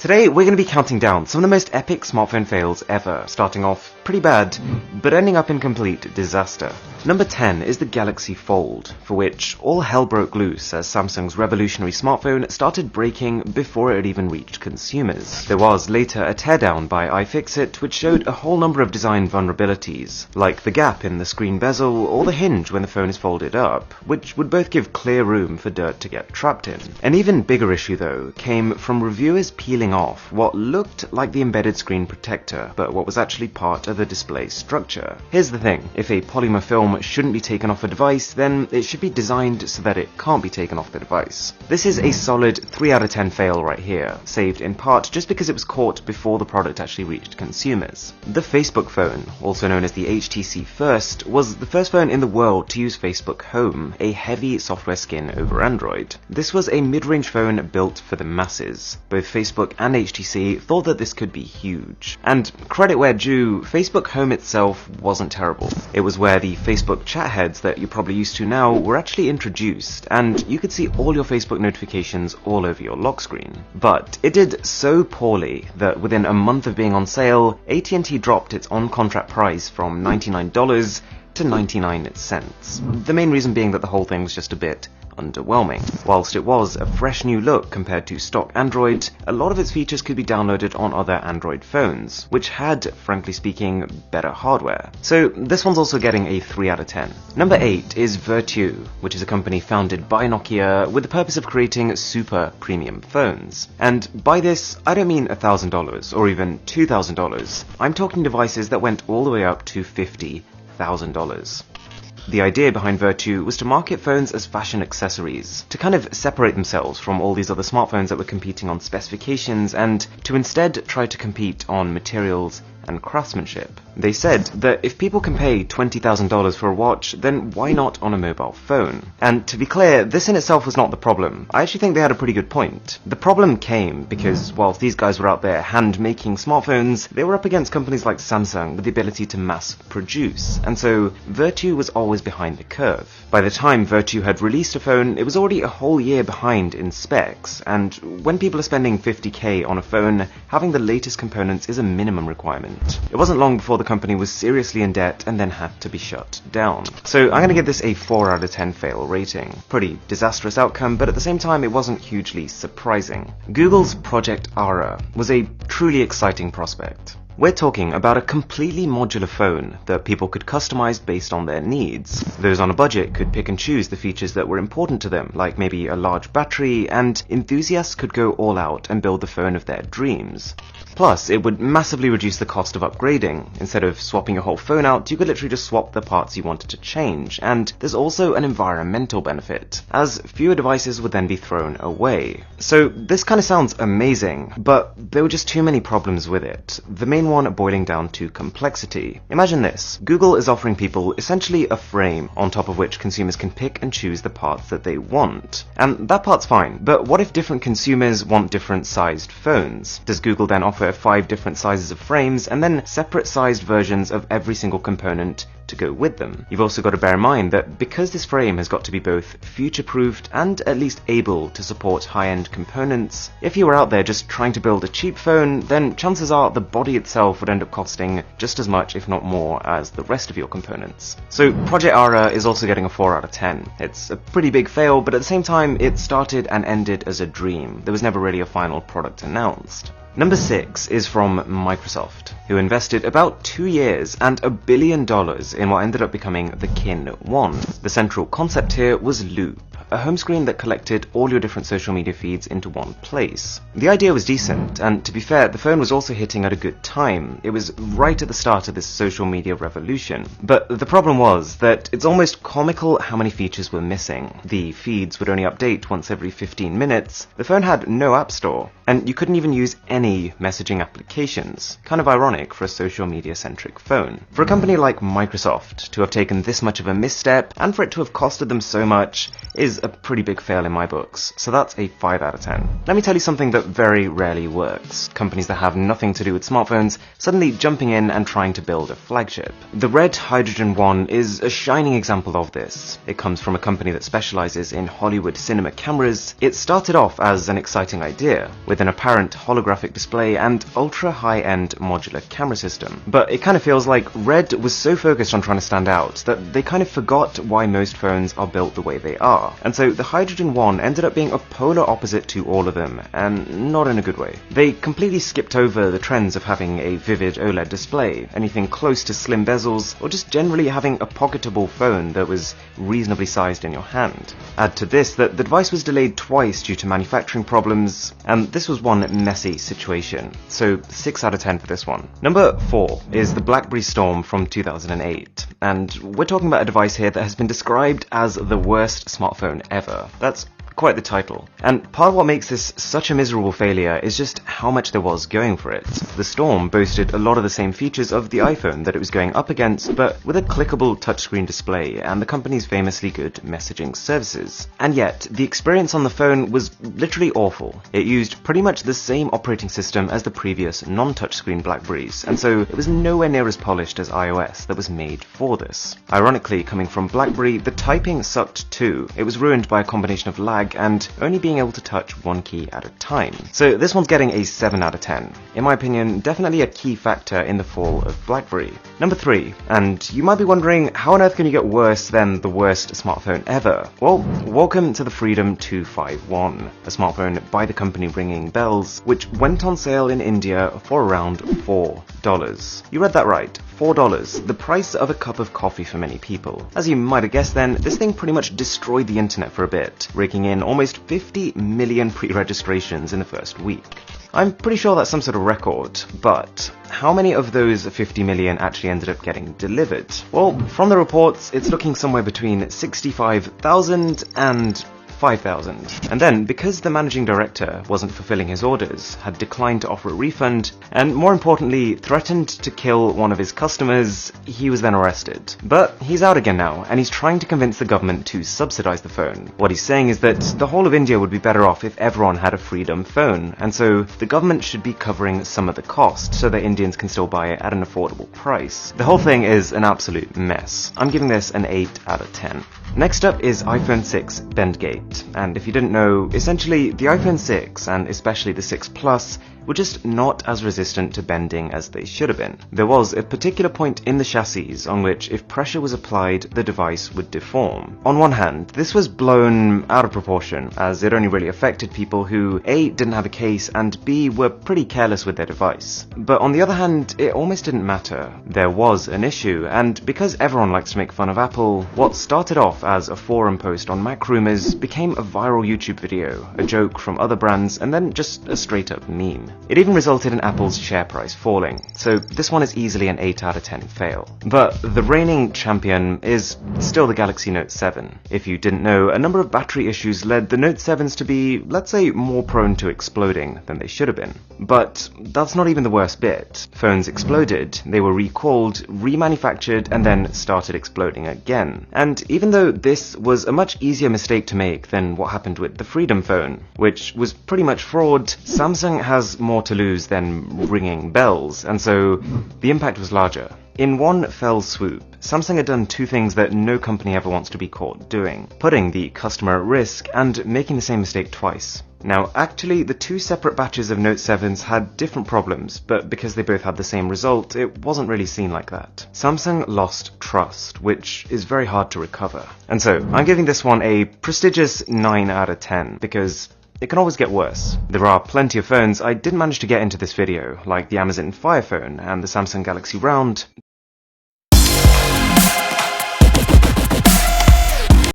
Today we're going to be counting down some of the most epic smartphone fails ever, starting off pretty bad, but ending up in complete disaster. Number 10 is the Galaxy Fold, for which all hell broke loose as Samsung's revolutionary smartphone started breaking before it had even reached consumers. There was later a teardown by iFixit which showed a whole number of design vulnerabilities, like the gap in the screen bezel or the hinge when the phone is folded up, which would both give clear room for dirt to get trapped in. An even bigger issue though came from reviewers peeling off what looked like the embedded screen protector, but what was actually part of the display structure. Here's the thing, if a polymer film shouldn't be taken off a device, then it should be designed so that it can't be taken off the device. This is a solid 3 out of 10 fail right here, saved in part just because it was caught before the product actually reached consumers. The Facebook phone, also known as the HTC First, was the first phone in the world to use Facebook Home, a heavy software skin over Android. This was a mid-range phone built for the masses. Both Facebook and HTC thought that this could be huge. And credit where due, Facebook Home itself wasn't terrible. It was where the Facebook chat heads that you're probably used to now were actually introduced, and you could see all your Facebook notifications all over your lock screen. But it did so poorly that within a month of being on sale, AT&T dropped its on-contract price from $99 to 99 cents. The main reason being that the whole thing was just a bit underwhelming. Whilst it was a fresh new look compared to stock Android, a lot of its features could be downloaded on other Android phones, which had, frankly speaking, better hardware. So this one's also getting a 3 out of 10. Number 8 is Vertu, which is a company founded by Nokia with the purpose of creating super premium phones. And by this, I don't mean $1,000 or even $2,000. I'm talking devices that went all the way up to $50,000. The idea behind Vertu was to market phones as fashion accessories, to kind of separate themselves from all these other smartphones that were competing on specifications, and to instead try to compete on materials and craftsmanship. They said that if people can pay $20,000 for a watch, then why not on a mobile phone? And to be clear, this in itself was not the problem. I actually think they had a pretty good point. The problem came because whilst these guys were out there hand-making smartphones, they were up against companies like Samsung with the ability to mass produce, and so Vertu was always behind the curve. By the time Vertu had released a phone, it was already a whole year behind in specs, and when people are spending $50,000 on a phone, having the latest components is a minimum requirement. It wasn't long before the company was seriously in debt and then had to be shut down. So I'm going to give this a 4 out of 10 fail rating. Pretty disastrous outcome, but at the same time it wasn't hugely surprising. Google's Project Ara was a truly exciting prospect. We're talking about a completely modular phone that people could customize based on their needs. Those on a budget could pick and choose the features that were important to them, like maybe a large battery, and enthusiasts could go all out and build the phone of their dreams. Plus, it would massively reduce the cost of upgrading. Instead of swapping your whole phone out, you could literally just swap the parts you wanted to change, and there's also an environmental benefit, as fewer devices would then be thrown away. So this kind of sounds amazing, but there were just too many problems with it. The main one boiling down to complexity. Imagine this. Google is offering people essentially a frame on top of which consumers can pick and choose the parts that they want. And that part's fine, but what if different consumers want different sized phones? Does Google then offer 5 different sizes of frames and then separate sized versions of every single component to go with them? You've also got to bear in mind that because this frame has got to be both future-proofed and at least able to support high-end components, if you were out there just trying to build a cheap phone, then chances are the body itself would end up costing just as much, if not more, as the rest of your components. So Project Ara is also getting a 4 out of 10. It's a pretty big fail, but at the same time, it started and ended as a dream. There was never really a final product announced. Number 6 is from Microsoft, who invested about 2 years and $1 billion in what ended up becoming the Kin 1. The central concept here was Loop, a home screen that collected all your different social media feeds into one place. The idea was decent, and to be fair, the phone was also hitting at a good time. It was right at the start of this social media revolution. But the problem was that it's almost comical how many features were missing. The feeds would only update once every 15 minutes, the phone had no app store, and you couldn't even use any messaging applications. Kind of ironic for a social media-centric phone. For a company like Microsoft to have taken this much of a misstep, and for it to have costed them so much, is is a pretty big fail in my books, so that's a 5 out of 10. Let me tell you something that very rarely works. Companies that have nothing to do with smartphones suddenly jumping in and trying to build a flagship. The Red Hydrogen One is a shining example of this. It comes from a company that specializes in Hollywood cinema cameras. It started off as an exciting idea, with an apparent holographic display and ultra-high-end modular camera system. But it kind of feels like Red was so focused on trying to stand out that they kind of forgot why most phones are built the way they are. And so the Hydrogen One ended up being a polar opposite to all of them, and not in a good way. They completely skipped over the trends of having a vivid OLED display, anything close to slim bezels, or just generally having a pocketable phone that was reasonably sized in your hand. Add to this that the device was delayed twice due to manufacturing problems, and this was one messy situation. So 6 out of 10 for this one. Number 4 is the BlackBerry Storm from 2008, and we're talking about a device here that has been described as the worst smartphone ever. That's quite the title. And part of what makes this such a miserable failure is just how much there was going for it. The Storm boasted a lot of the same features of the iPhone that it was going up against, but with a clickable touchscreen display and the company's famously good messaging services. And yet, the experience on the phone was literally awful. It used pretty much the same operating system as the previous non-touchscreen BlackBerries, and so it was nowhere near as polished as iOS that was made for this. Ironically, coming from BlackBerry, the typing sucked too. It was ruined by a combination of lag and only being able to touch one key at a time. So this one's getting a 7 out of 10. In my opinion, definitely a key factor in the fall of BlackBerry. Number 3, and you might be wondering, how on earth can you get worse than the worst smartphone ever? Well, welcome to the Freedom 251, a smartphone by the company ringing bells, which went on sale in India for around $4. You read that right. $4, the price of a cup of coffee for many people. As you might have guessed then, this thing pretty much destroyed the internet for a bit, raking in almost 50 million pre-registrations in the first week. I'm pretty sure that's some sort of record, but how many of those 50 million actually ended up getting delivered? Well, from the reports, it's looking somewhere between 65,000 and 5,000. And then, because the managing director wasn't fulfilling his orders, had declined to offer a refund, and more importantly, threatened to kill one of his customers, he was then arrested. But he's out again now, and he's trying to convince the government to subsidize the phone. What he's saying is that the whole of India would be better off if everyone had a Freedom phone, and so the government should be covering some of the cost so that Indians can still buy it at an affordable price. The whole thing is an absolute mess. I'm giving this an 8 out of 10. Next up is iPhone 6 Bendgate, and if you didn't know, essentially the iPhone 6, and especially the 6 Plus, were just not as resistant to bending as they should have been. There was a particular point in the chassis on which if pressure was applied, the device would deform. On one hand, this was blown out of proportion, as it only really affected people who A, didn't have a case, and B, were pretty careless with their device. But on the other hand, it almost didn't matter. There was an issue, and because everyone likes to make fun of Apple, what started off as a forum post on Mac Rumors became a viral YouTube video, a joke from other brands, and then just a straight up meme. It even resulted in Apple's share price falling, so this one is easily an 8 out of 10 fail. But the reigning champion is still the Galaxy Note 7. If you didn't know, a number of battery issues led the Note 7s to be, let's say, more prone to exploding than they should have been. But that's not even the worst bit. Phones exploded, they were recalled, remanufactured, and then started exploding again. And even though this was a much easier mistake to make than what happened with the Freedom phone, which was pretty much fraud, Samsung has more to lose than ringing bells, and so the impact was larger. In one fell swoop, Samsung had done two things that no company ever wants to be caught doing: putting the customer at risk and making the same mistake twice. Now, actually, the two separate batches of Note 7s had different problems, but because they both had the same result, it wasn't really seen like that. Samsung lost trust, which is very hard to recover. And so, I'm giving this one a prestigious 9 out of 10, because it can always get worse. There are plenty of phones I didn't manage to get into this video, like the Amazon Fire Phone and the Samsung Galaxy Round,